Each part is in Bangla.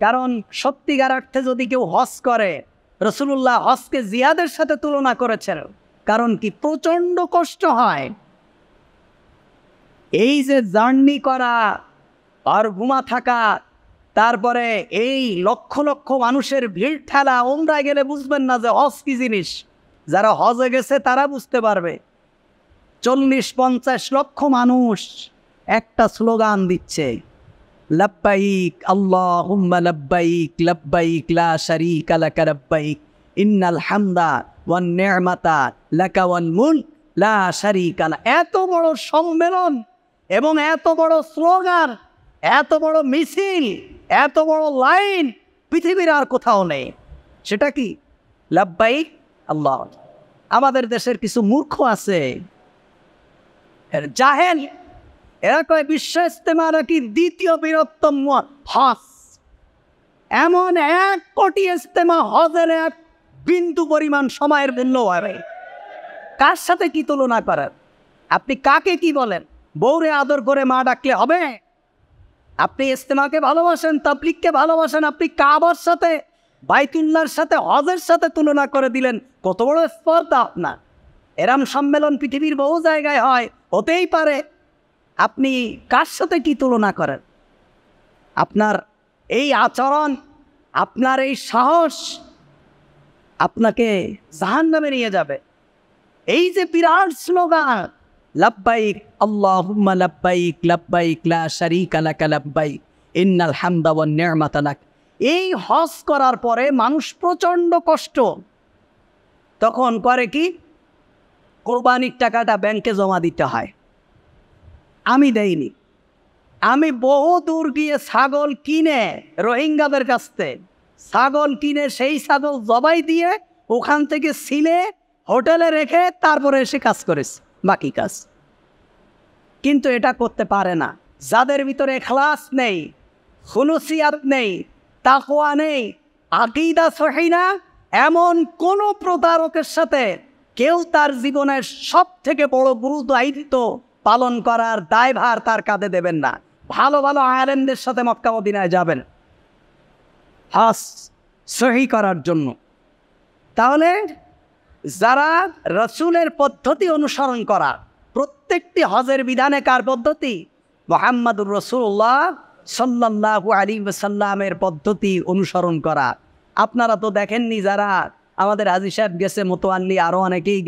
কারণ সত্যিকার অর্থে যদি কেউ হজ করে, রাসূলুল্লাহ হজকে জিহাদের সাথে তুলনা করেছেন। কারণ কি, প্রচণ্ড কষ্ট হয়। এই যে জার্নি করা আর ঘুমা থাকা, তারপরে এই লক্ষ লক্ষ মানুষের ভিড় ঠেলা, ওমরায় গেলে বুঝবেন না যে হজ কি জিনিস। যারা হজে গেছে তারা বুঝতে পারবে। 40-50 লক্ষ মানুষ একটা স্লোগান দিচ্ছে, লাব্বাইক আল্লাহুম্মা লাব্বাইক লাব্বাইক লা শারীকা লাকা লাব্বাইক ইন্নাল হামদা ওয়ান নি'মাতা লাকা ওয়াল মুলক লা শারীকা লা। এত বড় সম্মেলন এবং এত বড় স্লোগান, এত বড় মিছিল, এত বড় লাইন পৃথিবীর আর কোথাও নেই। সেটা কি? লাব্বাইক আল্লাহ। আমাদের দেশের কিছু মূর্খ আছে, জাহেল, এরা কয় বিশ্ব ইজতেমা নাকি দ্বিতীয় বৃহত্তম হজ। এমন 1 কোটি ইজতেমা হজের 1 বিন্দু পরিমাণ সময়ের মূল্য হবে। কার সাথে কি তুলনা করেন? আপনি কাকে কি বলেন? বউরে আদর করে মা ডাকলে হবে? আপনি ইজতেমাকে ভালোবাসেন, তাবলীগকে ভালোবাসেন, আপনি কাবার সাথে, বাইতুল্লাহর সাথে, হজের সাথে তুলনা করে দিলেন। কত বড় স্পর্ধা আপনার! এরম সম্মেলন পৃথিবীর বহু জায়গায় হয়, হতেই পারে। আপনি কার সাথে কি তুলনা করেন? আপনার এই আচরণ, আপনার এই সাহস আপনাকে জাহান্নামে নিয়ে যাবে। এই যে বিরাট স্লোগান, লাব্বাইক আল্লাহুম্মা লাব্বাইক লাব্বাইক লা শারীকা লাকা লাব্বাইক ইন্নাল হামদা ওয়ান নি'মাতা লাক। এই হজ করার পরে মানুষ প্রচণ্ড কষ্ট, তখন করে কি? কোরবানির টাকাটা ব্যাংকে জমা দিতে হয়। আমি দেইনি। আমি বহু দূর গিয়ে ছাগল কিনে, রোহিঙ্গাদের কাছ থেকে ছাগল কিনে সেই ছাগল জবাই দিয়ে ওখান থেকে ছিলে হোটেলে রেখে তারপরে এসে কাজ করেছে, বাকি কাজ। কিন্তু এটা করতে পারে না যাদের ভিতরে ইখলাস নেই, খুলুসিয়াত নেই, তাকওয়া নেই, আকীদা সহিহ না। এমন কোন প্রতারকের সাথে কেউ তার জীবনের সব থেকে বড় গুরু দায়িত্ব পালন করার দায়ভার তার কাঁধে দেবেন না। ভালো ভালো আলেমদের সাথে মক্কা মদিনায় যাবেন হজ সহিহ করার জন্য। তাহলে যারা রাসূলের পদ্ধতি অনুসরণ করা, প্রত্যেকটি হজের বিধানে কার পদ্ধতি? মুহাম্মাদুর রাসূলুল্লাহ সাল্লাল্লাহু আলাইহি ওয়াসাল্লামের পদ্ধতি অনুসরণ করা। আপনারা তো দেখেননি, যারা আমাদের হাজী সাহেব গেছে, মোতোয়াল্লি আরও অনেকেই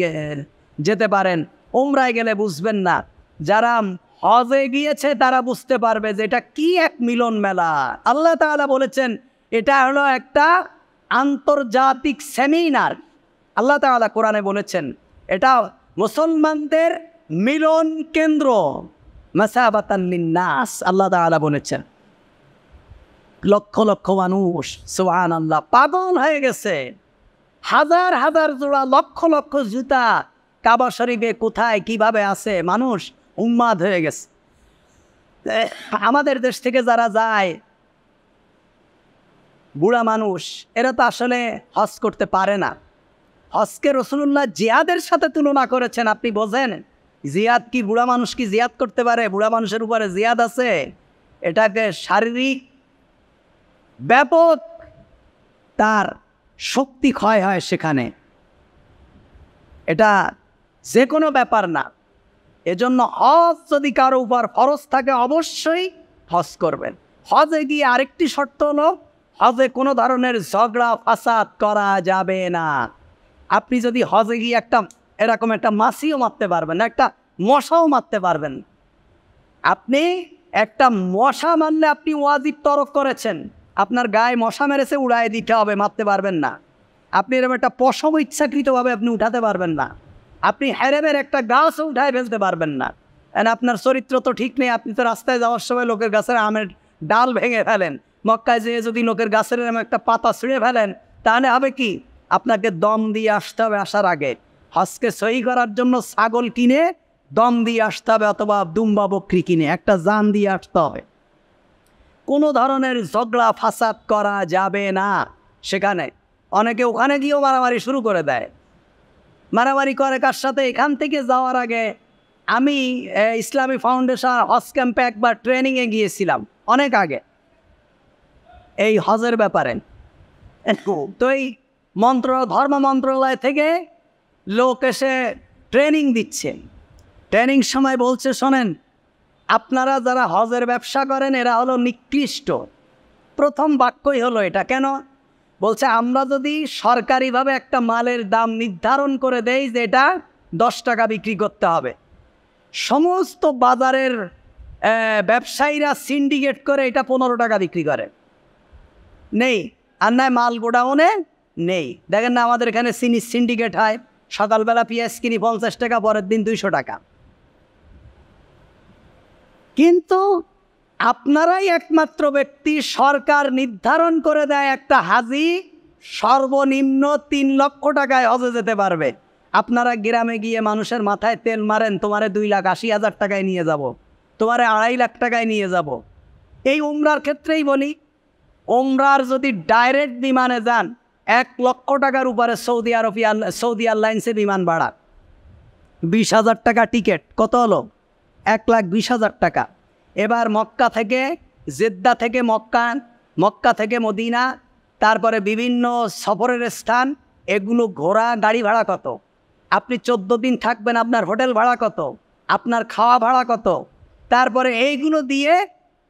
যেতে পারেন, উমরায় গেলে বুঝবেন না। যারা হজে গিয়েছে তারা বুঝতে পারবে যে এটা কি এক মিলন মেলা। আল্লাহ তাআলা বলেছেন এটা হলো একটা আন্তর্জাতিক সেমিনার। আল্লাহ তাআলা কোরআনে বলেছেন এটা মুসলমানদের মিলন কেন্দ্র, মাসাবাতান লিন্নাস। আল্লাহ তাআলা বলেছেন লক্ষ লক্ষ মানুষ সুবহানাল্লাহ পাগল হয়ে গেছে। হাজার হাজার জোড়া, লক্ষ লক্ষ জুতা কাবা শরীফে কোথায় কিভাবে আছে, মানুষ উন্মাদ হয়ে গেছে। আমাদের দেশ থেকে যারা যায়, বুড়া মানুষ, এরা তো আসলে হজ করতে পারে না। হজকে রাসূলুল্লাহ জিহাদের সাথে তুলনা করেছেন। আপনি বোঝেন জিহাদ কি? বুড়া মানুষ কি জিহাদ করতে পারে? বুড়া মানুষের উপরে জিহাদ আছে। এটাকে শারীরিক ব্যাপক তার শক্তি ক্ষয় হয় সেখানে। এটা যে কোনো ব্যাপার না। এজন্য হজ যদি কারো উপর ফরজ থাকে অবশ্যই হজ করবেন। হজে গিয়ে আরেকটি শর্ত হলো, হজে কোনো ধরনের ঝগড়া ফাসাদ করা যাবে না। আপনি যদি হজে গিয়ে এরকম একটা মাছিও মারতে পারবেন না, একটা মশাও মারতে পারবেন। আপনি একটা মশা মারলে আপনি ওয়াজিব তরক করেছেন, আপনার গায়ে মশা মেরেছে, উড়ায় দিতে হবে, মারতে পারবেন না। আপনি এরকম একটা পশম ইচ্ছাকৃতভাবে আপনি উঠাতে পারবেন না। আপনি হেরেমের একটা গাছও উঠায় ফেলতে পারবেন না। আপনার চরিত্র তো ঠিক নেই। আপনি তো রাস্তায় যাওয়ার সময় লোকের গাছের আমের ডাল ভেঙে ফেলেন, মক্কায় যেয়ে যদি লোকের গাছের এরকম একটা পাতা ছিঁড়ে ফেলেন, তাহলে হবে কি? আপনাকে দম দিয়ে আসতে হবে আসার আগে। হজকে সহিহ করার জন্য ছাগল কিনে দম দিয়ে আসতে হবে, অথবা দুম্বা বকরি কিনে একটা জান দিয়ে আসতে হবে। কোনো ধরনের ঝগড়া ফাসাদ করা যাবে না সেখানে। অনেকে ওখানে গিয়েও মারামারি শুরু করে দেয়। মারামারি করে কার সাথে? এখান থেকে যাওয়ার আগে আমি ইসলামী ফাউন্ডেশন হজ ক্যাম্পে একবার ট্রেনিংয়ে গিয়েছিলাম, অনেক আগে। এই হজের ব্যাপারে। তো এই ধর্ম মন্ত্রণালয় থেকে লোক এসে ট্রেনিং দিচ্ছে। ট্রেনিং সময় বলছে, শোনেন, আপনারা যারা হজের ব্যবসা করেন এরা হলো নিকৃষ্ট। প্রথম বাক্যই হলো এটা। কেন? বলছে, আমরা যদি সরকারিভাবে একটা মালের দাম নির্ধারণ করে দেই যে এটা 10 টাকা বিক্রি করতে হবে, সমস্ত বাজারের ব্যবসায়ীরা সিন্ডিকেট করে এটা 15 টাকা বিক্রি করে, নেই। আর নয় মাল গোডাউনে নেই। দেখেন না আমাদের এখানে চিনি সিন্ডিকেট হয়, সকালবেলা পেঁয়াজ কিনি 50 টাকা, পরের দিন 200 টাকা। কিন্তু আপনারাই একমাত্র ব্যক্তি, সরকার নির্ধারণ করে দেয় একটা হাজি সর্বনিম্ন 3 লক্ষ টাকায় হজে যেতে পারবে। আপনারা গ্রামে গিয়ে মানুষের মাথায় তেল মারেন, তোমারে 2,80,000 টাকায় নিয়ে যাব, তোমারে 2.5 লাখ টাকায় নিয়ে যাব। এই উমরার ক্ষেত্রেই বলি, উমরার যদি ডাইরেক্ট বিমানে যান 1 লক্ষ টাকার উপরে সৌদি এয়ারলাইন্সে বিমান ভাড়া, 20,000 টাকা টিকিট। কত হলো? 1,20,000 টাকা। এবার মক্কা থেকে জেদ্দা থেকে মক্কা থেকে মদিনা, তারপরে বিভিন্ন সফরের স্থান, এগুলো ঘোরা গাড়ি ভাড়া কত? আপনি 14 দিন থাকবেন, আপনার হোটেল ভাড়া কত? আপনার খাওয়া ভাড়া কত? তারপরে এইগুলো দিয়ে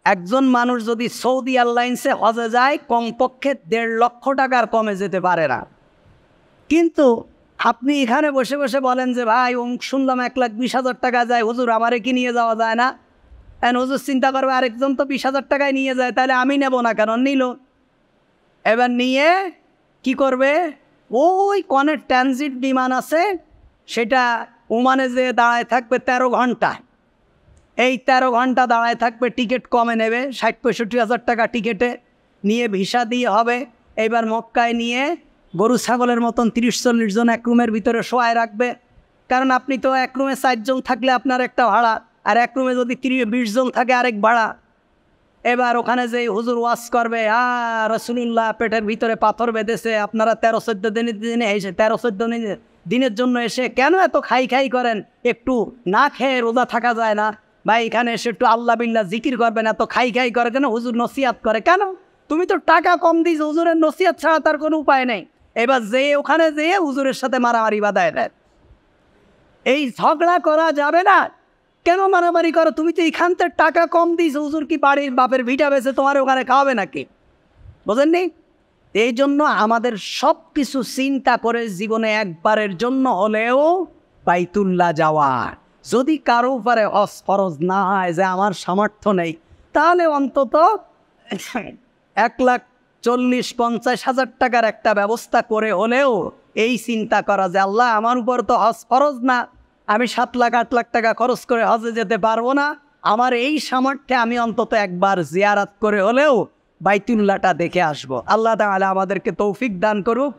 একজন মানুষ যদি সৌদি এয়ারলাইন্সে হজে যায় কমপক্ষে 1.5 লক্ষ টাকার কমে যেতে পারে না। কিন্তু আপনি এখানে বসে বসে বলেন যে ভাই শুনলাম 1,20,000 টাকা যায়, হুজুর আমারে কি নিয়ে যাওয়া যায় না? হুজুর চিন্তা করবে, আরেকজন তো 20,000 টাকায় নিয়ে যায়, তাহলে আমি নেব না কেন? নিল। এবার নিয়ে কি করবে? ওই কনের ট্রানজিট বিমান আছে, সেটা ওমানে যে দাঁড়ায় থাকবে 13 ঘন্টা। এই 13 ঘন্টা দাঁড়ায় থাকবে, টিকিট কমে নেবে, 60-65,000 টাকা টিকিটে নিয়ে ভিসা দিয়ে হবে। এইবার মক্কায় নিয়ে গরু ছাগলের মতন 30-40 জন এক রুমের ভিতরে শোয়ায় রাখবে। কারণ আপনি তো এক রুমে 4 জন থাকলে আপনার একটা ভাড়া, আর এক রুমে যদি 30-20 জন থাকে আরেক ভাড়া। এবার ওখানে যে হুজুর ওয়াজ করবে, রাসূলুল্লাহ পেটের ভিতরে পাথর বেঁধেছে, আপনারা 13-14 দিনে এসে 13-14 দিনের জন্য এসে কেন এত খাই করেন? একটু না খেয়ে রোজা থাকা যায় না? ভাই এখানে এসে একটু আল্লাহ বিল্লাহ জিকির করবেন, এত খাই করে কেন? হুজুর নসিহাত করে কেন? তুমি তো টাকা কম দিস, হুজুরের নসিহাত ছাড়া তার কোনো উপায় নেই। এবার ওখানে যেয়ে হুজুরের সাথে মারামারি বাঁধায় দেয়। এই ঝগড়া করা যাবে না। কেন মারামারি করো? তুমি তো এখান থেকে টাকা কম দিস, হুজুর কি বাড়ির বাপের ভিটা বেছে তোমার ওখানে খাওয়াবে নাকি? বোঝেননি? এই জন্য আমাদের সব কিছু চিন্তা করে জীবনে একবারের জন্য হলেও বাইতুল্লাহ যাওয়া। যদি কারো উপরে হজ ফরজ না হয়, যে আমার সামর্থ্য নেই, তাহলে অন্তত 1,40,50,000 টাকার একটা ব্যবস্থা করে হলেও এই চিন্তা করা যে আল্লাহ আমার উপর তো হজ ফরজ না, আমি 7 লাখ 8 লাখ টাকা খরচ করে হজে যেতে পারবো না, আমার এই সামর্থ্যে আমি অন্তত একবার জিয়ারত করে হলেও বাইতুল্লাহটা দেখে আসবো। আল্লাহ তাআলা আমাদেরকে তৌফিক দান করুক।